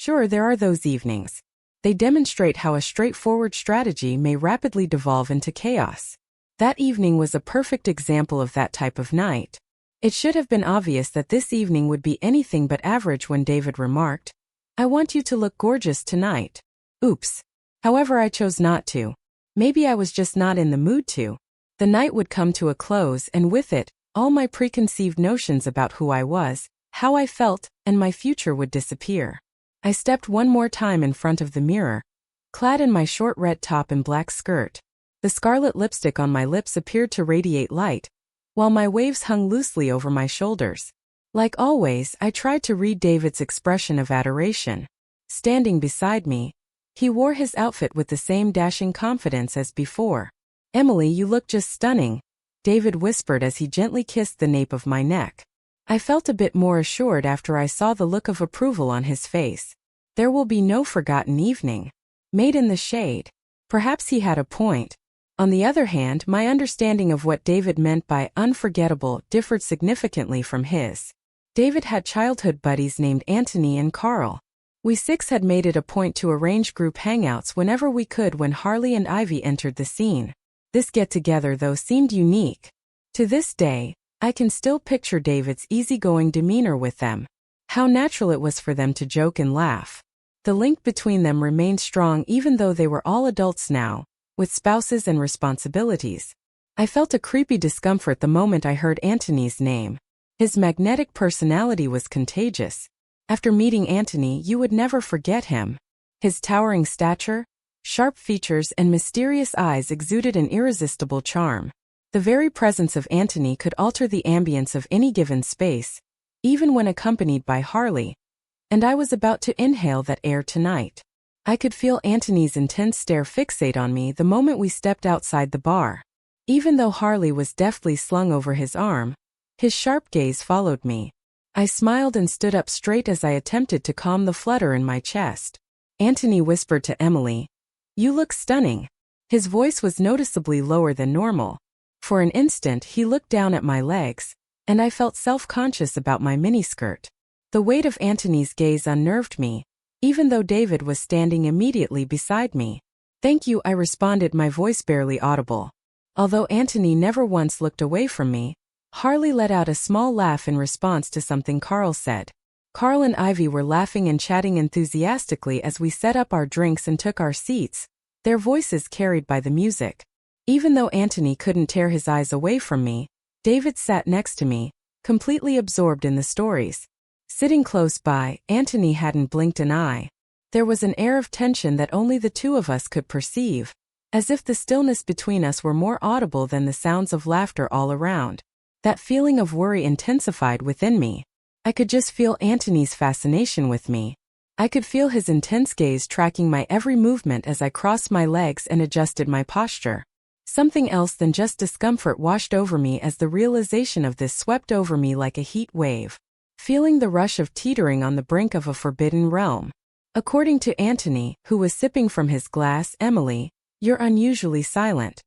Sure, there are those evenings. They demonstrate how a straightforward strategy may rapidly devolve into chaos. That evening was a perfect example of that type of night. It should have been obvious that this evening would be anything but average when David remarked, "I want you to look gorgeous tonight." Oops. However, I chose not to. Maybe I was just not in the mood to. The night would come to a close, and with it, all my preconceived notions about who I was, how I felt, and my future would disappear. I stepped one more time in front of the mirror, clad in my short red top and black skirt. The scarlet lipstick on my lips appeared to radiate light, while my waves hung loosely over my shoulders. Like always, I tried to read David's expression of adoration. Standing beside me, he wore his outfit with the same dashing confidence as before. "Emily, you look just stunning," David whispered as he gently kissed the nape of my neck. I felt a bit more assured after I saw the look of approval on his face. There will be no forgotten evening. Made in the shade. Perhaps he had a point. On the other hand, my understanding of what David meant by unforgettable differed significantly from his. David had childhood buddies named Antony and Carl. We six had made it a point to arrange group hangouts whenever we could when Harley and Ivy entered the scene. This get-together, though, seemed unique. To this day, I can still picture David's easygoing demeanor with them. How natural it was for them to joke and laugh. The link between them remained strong even though they were all adults now, with spouses and responsibilities. I felt a creepy discomfort the moment I heard Antony's name. His magnetic personality was contagious. After meeting Antony, you would never forget him. His towering stature, sharp features, and mysterious eyes exuded an irresistible charm. The very presence of Antony could alter the ambience of any given space, even when accompanied by Harley, and I was about to inhale that air tonight. I could feel Antony's intense stare fixate on me the moment we stepped outside the bar. Even though Harley was deftly slung over his arm, his sharp gaze followed me. I smiled and stood up straight as I attempted to calm the flutter in my chest. Antony whispered to Emily, "You look stunning." His voice was noticeably lower than normal. For an instant he looked down at my legs, and I felt self-conscious about my miniskirt. The weight of Antony's gaze unnerved me, even though David was standing immediately beside me. "Thank you," I responded, my voice barely audible. Although Antony never once looked away from me, Harley let out a small laugh in response to something Carl said. Carl and Ivy were laughing and chatting enthusiastically as we set up our drinks and took our seats, their voices carried by the music. Even though Antony couldn't tear his eyes away from me, David sat next to me, completely absorbed in the stories. Sitting close by, Antony hadn't blinked an eye. There was an air of tension that only the two of us could perceive, as if the stillness between us were more audible than the sounds of laughter all around. That feeling of worry intensified within me. I could just feel Antony's fascination with me. I could feel his intense gaze tracking my every movement as I crossed my legs and adjusted my posture. Something else than just discomfort washed over me as the realization of this swept over me like a heat wave. Feeling the rush of teetering on the brink of a forbidden realm. According to Antony, who was sipping from his glass, "Emily, you're unusually silent."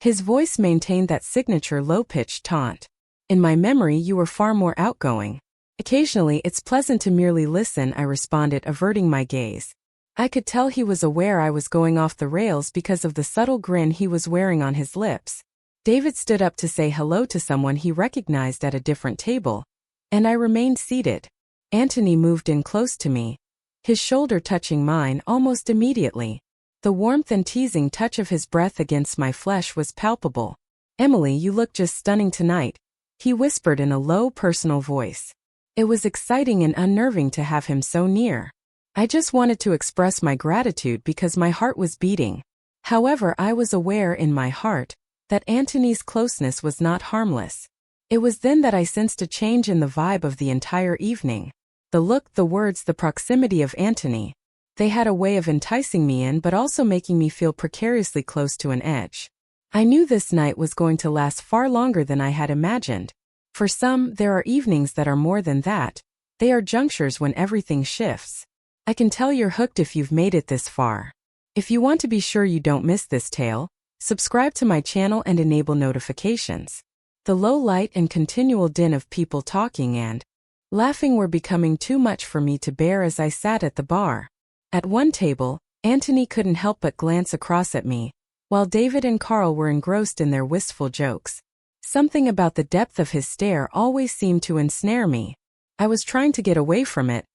His voice maintained that signature low-pitched taunt. "In my memory, you were far more outgoing." "Occasionally, it's pleasant to merely listen," I responded, averting my gaze. I could tell he was aware I was going off the rails because of the subtle grin he was wearing on his lips. David stood up to say hello to someone he recognized at a different table, and I remained seated. Antony moved in close to me, his shoulder touching mine almost immediately. The warmth and teasing touch of his breath against my flesh was palpable. "Emily, you look just stunning tonight," he whispered in a low, personal voice. It was exciting and unnerving to have him so near. I just wanted to express my gratitude because my heart was beating. However, I was aware in my heart that Antony's closeness was not harmless. It was then that I sensed a change in the vibe of the entire evening. The look, the words, the proximity of Antony. They had a way of enticing me in but also making me feel precariously close to an edge. I knew this night was going to last far longer than I had imagined. For some, there are evenings that are more than that. They are junctures when everything shifts. I can tell you're hooked if you've made it this far. If you want to be sure you don't miss this tale, subscribe to my channel and enable notifications. The low light and continual din of people talking and Laughing were becoming too much for me to bear as I sat at the bar. At one table, Antony couldn't help but glance across at me, while David and Carl were engrossed in their wistful jokes. Something about the depth of his stare always seemed to ensnare me. I was trying to get away from it,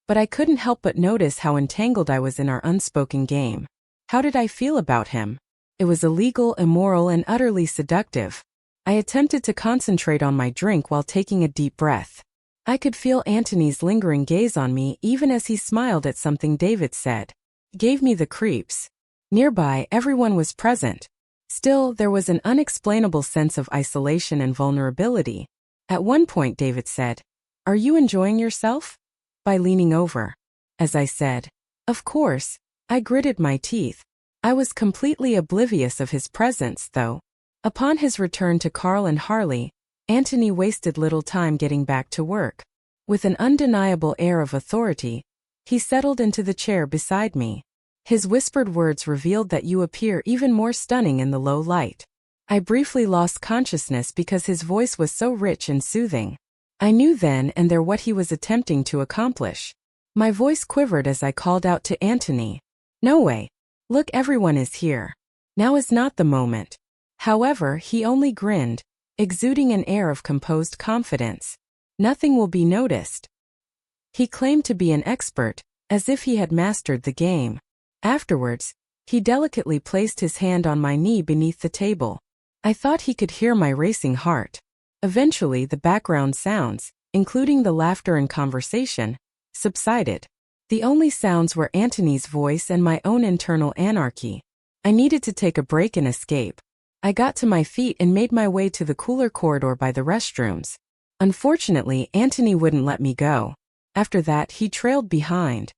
but I couldn't help but notice how entangled I was in our unspoken game. How did I feel about him? It was illegal, immoral, and utterly seductive. I attempted to concentrate on my drink while taking a deep breath. I could feel Antony's lingering gaze on me even as he smiled at something David said. It gave me the creeps. Nearby, everyone was present. Still, there was an unexplainable sense of isolation and vulnerability. At one point, David said, "Are you enjoying yourself?" by leaning over. As I said, "Of course," I gritted my teeth. I was completely oblivious of his presence, though. Upon his return to Carl and Harley, Antony wasted little time getting back to work. With an undeniable air of authority, he settled into the chair beside me. His whispered words revealed that you appear even more stunning in the low light. I briefly lost consciousness because his voice was so rich and soothing. I knew then and there what he was attempting to accomplish. My voice quivered as I called out to Antony. "No way. Look, everyone is here. Now is not the moment." However, he only grinned, exuding an air of composed confidence. "Nothing will be noticed." He claimed to be an expert, as if he had mastered the game. Afterwards, he delicately placed his hand on my knee beneath the table. I thought he could hear my racing heart. Eventually, the background sounds, including the laughter and conversation, subsided. The only sounds were Antony's voice and my own internal anarchy. I needed to take a break and escape. I got to my feet and made my way to the cooler corridor by the restrooms. Unfortunately, Antony wouldn't let me go. After that, he trailed behind.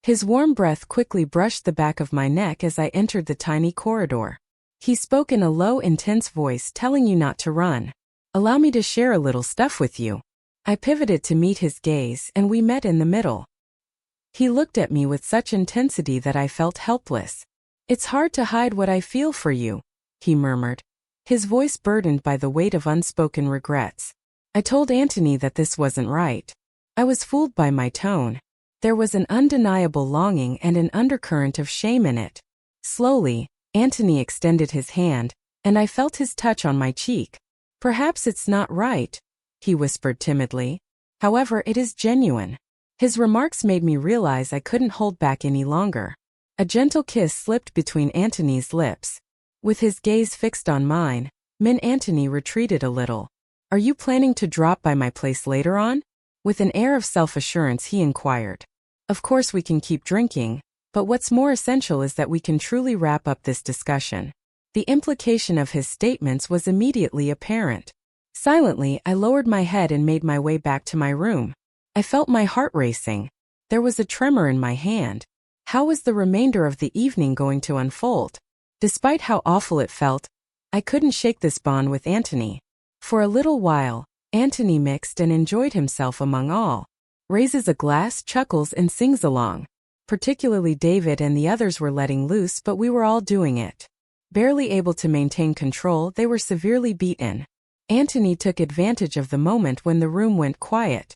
His warm breath quickly brushed the back of my neck as I entered the tiny corridor. He spoke in a low, intense voice, telling you not to run. "Allow me to share a little stuff with you." I pivoted to meet his gaze, and we met in the middle. He looked at me with such intensity that I felt helpless. "It's hard to hide what I feel for you," he murmured, his voice burdened by the weight of unspoken regrets. I told Antony that this wasn't right. I was fooled by my tone. There was an undeniable longing and an undercurrent of shame in it. Slowly, Antony extended his hand, and I felt his touch on my cheek. "Perhaps it's not right," he whispered timidly. "However, it is genuine." His remarks made me realize I couldn't hold back any longer. A gentle kiss slipped between Antony's lips. With his gaze fixed on mine, Antony retreated a little. "Are you planning to drop by my place later on?" With an air of self-assurance he inquired. "Of course we can keep drinking, but what's more essential is that we can truly wrap up this discussion." The implication of his statements was immediately apparent. Silently, I lowered my head and made my way back to my room. I felt my heart racing. There was a tremor in my hand. How was the remainder of the evening going to unfold? Despite how awful it felt, I couldn't shake this bond with Antony. For a little while, Antony mixed and enjoyed himself among all. Raises a glass, chuckles, and sings along. Particularly David and the others were letting loose, but we were all doing it. Barely able to maintain control, they were severely beaten. Antony took advantage of the moment when the room went quiet.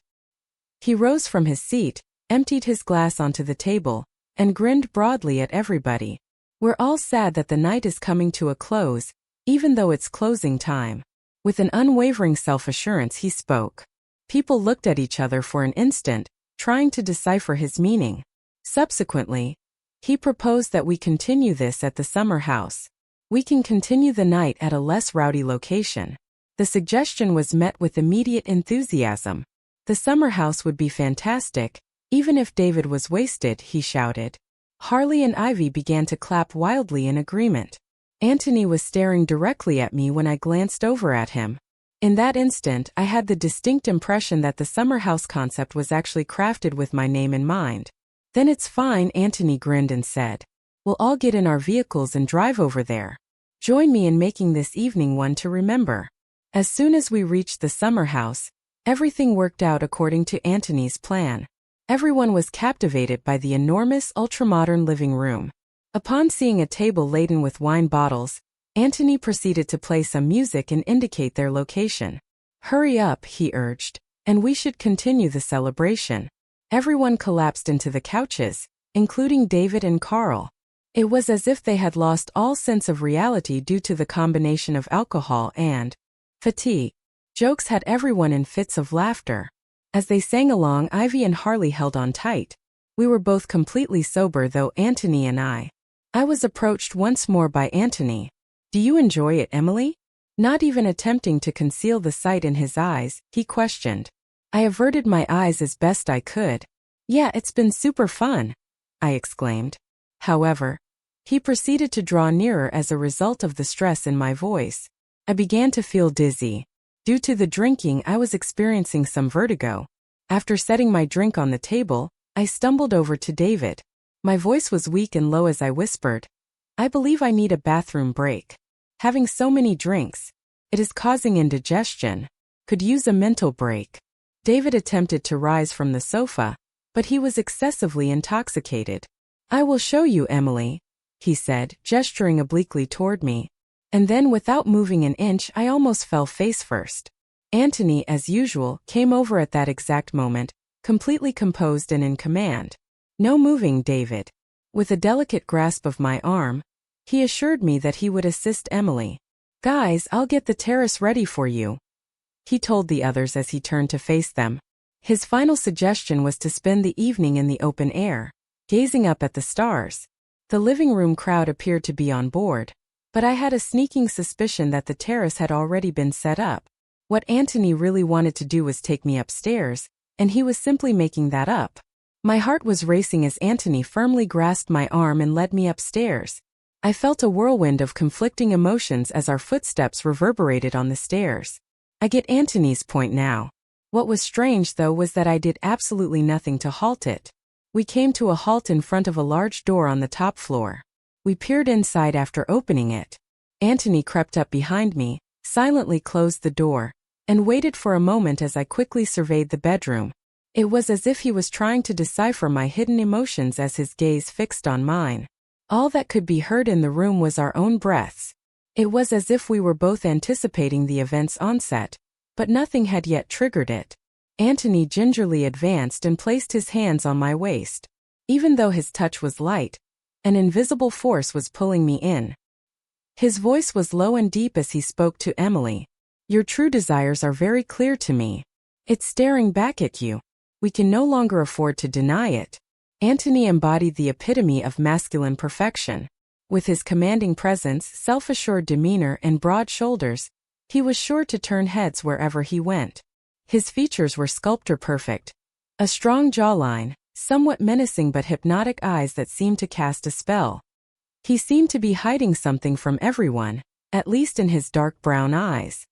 He rose from his seat, emptied his glass onto the table, and grinned broadly at everybody. "We're all sad that the night is coming to a close, even though it's closing time." With an unwavering self-assurance he spoke. People looked at each other for an instant, trying to decipher his meaning. Subsequently, he proposed that we continue this at the summer house. We can continue the night at a less rowdy location. The suggestion was met with immediate enthusiasm. The summer house would be fantastic, even if David was wasted, he shouted. Harley and Ivy began to clap wildly in agreement. Antony was staring directly at me when I glanced over at him. In that instant, I had the distinct impression that the summer house concept was actually crafted with my name in mind. "Then it's fine," Antony grinned and said. "We'll all get in our vehicles and drive over there. Join me in making this evening one to remember." As soon as we reached the summer house, everything worked out according to Antony's plan. Everyone was captivated by the enormous ultramodern living room. Upon seeing a table laden with wine bottles, Antony proceeded to play some music and indicate their location. "Hurry up," he urged. and we should continue the celebration. Everyone collapsed into the couches, including David and Carl. It was as if they had lost all sense of reality due to the combination of alcohol and fatigue. Jokes had everyone in fits of laughter. As they sang along, Ivy and Harley held on tight. We were both completely sober, though Antony and I was approached once more by Antony. "Do you enjoy it, Emily?" Not even attempting to conceal the sight in his eyes, he questioned. I averted my eyes as best I could. "Yeah, it's been super fun," I exclaimed. However, he proceeded to draw nearer as a result of the stress in my voice. I began to feel dizzy. Due to the drinking, I was experiencing some vertigo. After setting my drink on the table, I stumbled over to David. My voice was weak and low as I whispered, "I believe I need a bathroom break. Having so many drinks, it is causing indigestion. Could use a mental break." David attempted to rise from the sofa, but he was excessively intoxicated. "I will show you, Emily," he said, gesturing obliquely toward me. And then, without moving an inch, I almost fell face first. Antony, as usual, came over at that exact moment, completely composed and in command. "No moving, David." With a delicate grasp of my arm, he assured me that he would assist Emily. "Guys, I'll get the terrace ready for you," he told the others as he turned to face them. His final suggestion was to spend the evening in the open air, gazing up at the stars. The living room crowd appeared to be on board, but I had a sneaking suspicion that the terrace had already been set up. What Antony really wanted to do was take me upstairs, and he was simply making that up. My heart was racing as Antony firmly grasped my arm and led me upstairs. I felt a whirlwind of conflicting emotions as our footsteps reverberated on the stairs. I get Antony's point now. What was strange, though, was that I did absolutely nothing to halt it. We came to a halt in front of a large door on the top floor. We peered inside after opening it. Antony crept up behind me, silently closed the door, and waited for a moment as I quickly surveyed the bedroom. It was as if he was trying to decipher my hidden emotions as his gaze fixed on mine. All that could be heard in the room was our own breaths. It was as if we were both anticipating the event's onset, but nothing had yet triggered it. Antony gingerly advanced and placed his hands on my waist. Even though his touch was light, an invisible force was pulling me in. His voice was low and deep as he spoke to Emily. "Your true desires are very clear to me. It's staring back at you. We can no longer afford to deny it." Antony embodied the epitome of masculine perfection. With his commanding presence, self-assured demeanor, and broad shoulders, he was sure to turn heads wherever he went. His features were sculptor-perfect. A strong jawline, somewhat menacing but hypnotic eyes that seemed to cast a spell. He seemed to be hiding something from everyone, at least in his dark brown eyes.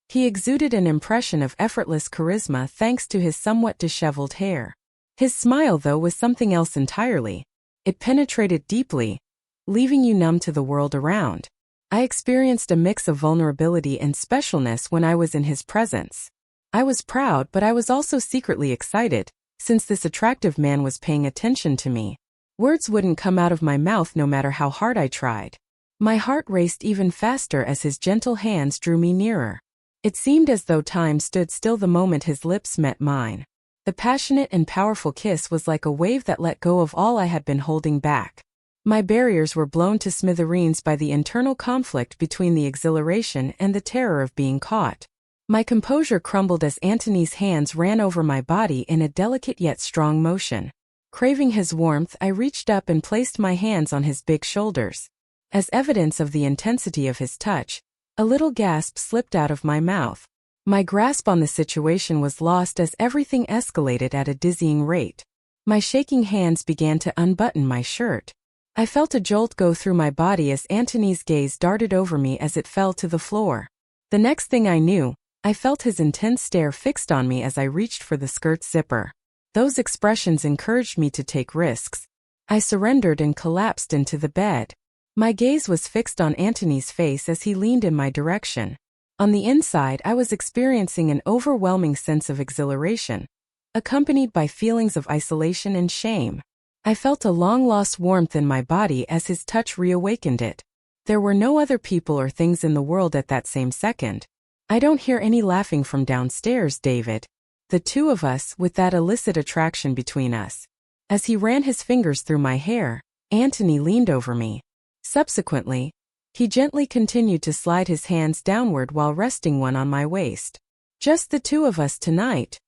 He exuded an impression of effortless charisma thanks to his somewhat disheveled hair. His smile, though, was something else entirely. It penetrated deeply, leaving you numb to the world around. I experienced a mix of vulnerability and specialness when I was in his presence. I was proud, but I was also secretly excited, since this attractive man was paying attention to me. Words wouldn't come out of my mouth no matter how hard I tried. My heart raced even faster as his gentle hands drew me nearer. It seemed as though time stood still the moment his lips met mine. The passionate and powerful kiss was like a wave that let go of all I had been holding back. My barriers were blown to smithereens by the internal conflict between the exhilaration and the terror of being caught. My composure crumbled as Antony's hands ran over my body in a delicate yet strong motion. Craving his warmth, I reached up and placed my hands on his big shoulders. As evidence of the intensity of his touch, a little gasp slipped out of my mouth. My grasp on the situation was lost as everything escalated at a dizzying rate. My shaking hands began to unbutton my shirt. I felt a jolt go through my body as Antony's gaze darted over me as it fell to the floor. The next thing I knew, I felt his intense stare fixed on me as I reached for the skirt zipper. Those expressions encouraged me to take risks. I surrendered and collapsed into the bed. My gaze was fixed on Antony's face as he leaned in my direction. On the inside, I was experiencing an overwhelming sense of exhilaration, accompanied by feelings of isolation and shame. I felt a long-lost warmth in my body as his touch reawakened it. There were no other people or things in the world at that same second. "I don't hear any laughing from downstairs, David," the two of us with that illicit attraction between us. As he ran his fingers through my hair, Antony leaned over me. Subsequently, he gently continued to slide his hands downward while resting one on my waist. "Just the two of us tonight,"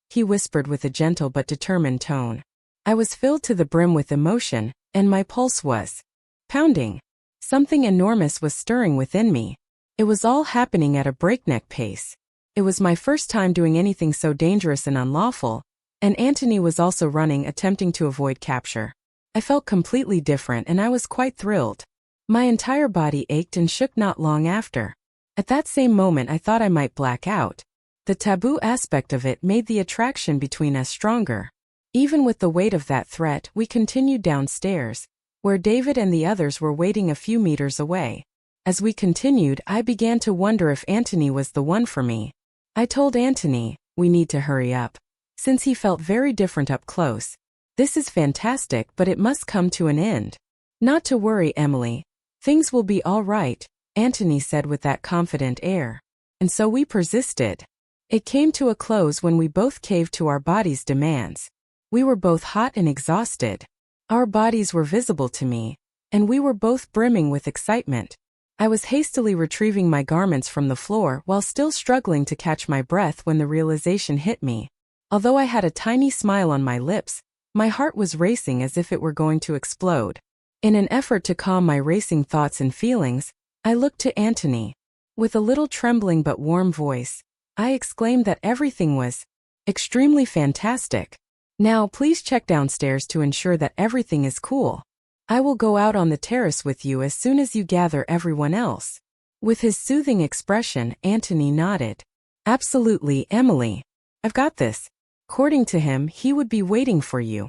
he whispered with a gentle but determined tone. I was filled to the brim with emotion, and my pulse was pounding. Something enormous was stirring within me. It was all happening at a breakneck pace. It was my first time doing anything so dangerous and unlawful, and Antony was also running, attempting to avoid capture. I felt completely different, and I was quite thrilled. My entire body ached and shook not long after. At that same moment I thought I might black out. The taboo aspect of it made the attraction between us stronger. Even with the weight of that threat, we continued downstairs, where David and the others were waiting a few meters away. As we continued, I began to wonder if Antony was the one for me. I told Antony, "We need to hurry up," since he felt very different up close. "This is fantastic, but it must come to an end." "Not to worry, Emily. Things will be all right," Antony said with that confident air. And so we persisted. It came to a close when we both caved to our bodies' demands. We were both hot and exhausted. Our bodies were visible to me, and we were both brimming with excitement. I was hastily retrieving my garments from the floor while still struggling to catch my breath when the realization hit me. Although I had a tiny smile on my lips, my heart was racing as if it were going to explode. In an effort to calm my racing thoughts and feelings, I looked to Antony. With a little trembling but warm voice, I exclaimed that everything was extremely fantastic. "Now please check downstairs to ensure that everything is cool. I will go out on the terrace with you as soon as you gather everyone else." With his soothing expression, Antony nodded. "Absolutely, Emily. I've got this." According to him, he would be waiting for you.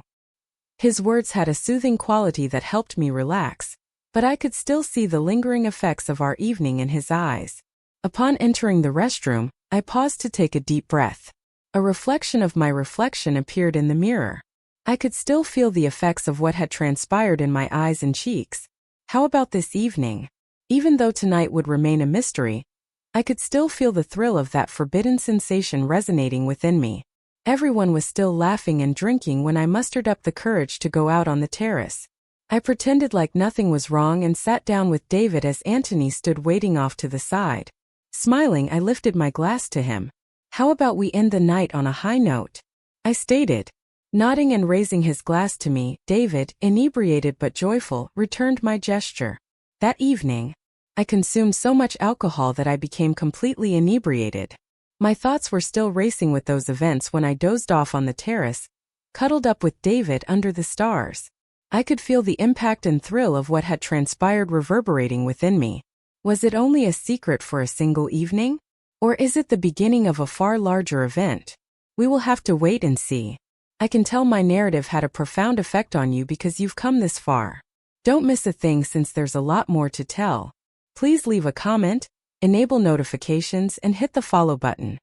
His words had a soothing quality that helped me relax, but I could still see the lingering effects of our evening in his eyes. Upon entering the restroom, I paused to take a deep breath. A reflection of my reflection appeared in the mirror. I could still feel the effects of what had transpired in my eyes and cheeks. How about this evening? Even though tonight would remain a mystery, I could still feel the thrill of that forbidden sensation resonating within me. Everyone was still laughing and drinking when I mustered up the courage to go out on the terrace. I pretended like nothing was wrong and sat down with David as Antony stood waiting off to the side. Smiling, I lifted my glass to him. "How about we end the night on a high note?" I stated. Nodding and raising his glass to me, David, inebriated but joyful, returned my gesture. That evening, I consumed so much alcohol that I became completely inebriated. My thoughts were still racing with those events when I dozed off on the terrace, cuddled up with David under the stars. I could feel the impact and thrill of what had transpired reverberating within me. Was it only a secret for a single evening? Or is it the beginning of a far larger event? We will have to wait and see. I can tell my narrative had a profound effect on you because you've come this far. Don't miss a thing since there's a lot more to tell. Please leave a comment, enable notifications, and hit the follow button.